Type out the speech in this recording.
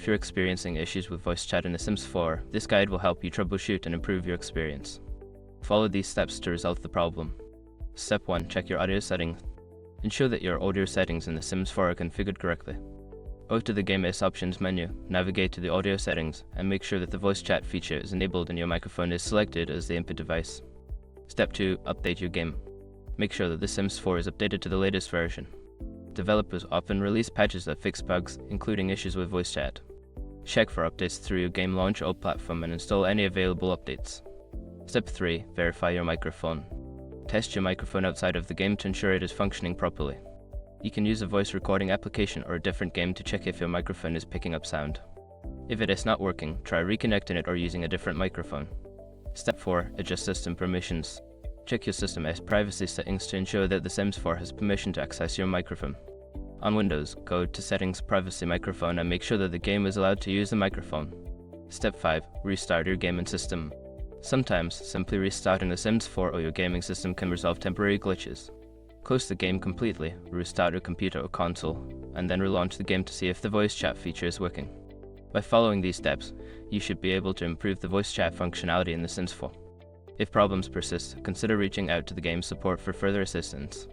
you're experiencing issues with voice chat in The Sims 4, this guide will help you troubleshoot and improve your experience. Follow these steps to resolve the problem. Step 1. Check your audio settings. Ensure that your audio settings in The Sims 4 are configured correctly. Go to the Game Options menu, navigate to the audio settings, and make sure that the voice chat feature is enabled and your microphone is selected as the input device. Step 2. Update your game. Make sure that The Sims 4 is updated to the latest version. Developers often release patches that fix bugs, including issues with voice chat. Check for updates through your game launcher or platform and install any available updates. Step 3. Verify your microphone. Test your microphone outside of the game to ensure it is functioning properly. You can use a voice recording application or a different game to check if your microphone is picking up sound. If it is not working, try reconnecting it or using a different microphone. Step 4. Adjust system permissions. Check your system's privacy settings to ensure that The Sims 4 has permission to access your microphone. On Windows, go to Settings, Privacy Microphone and make sure that the game is allowed to use the microphone. Step 5. Restart your game and system. Sometimes, simply restarting The Sims 4 or your gaming system can resolve temporary glitches. Close the game completely, restart your computer or console, and then relaunch the game to see if the voice chat feature is working. By following these steps, you should be able to improve the voice chat functionality in The Sims 4. If problems persist, consider reaching out to the game support for further assistance.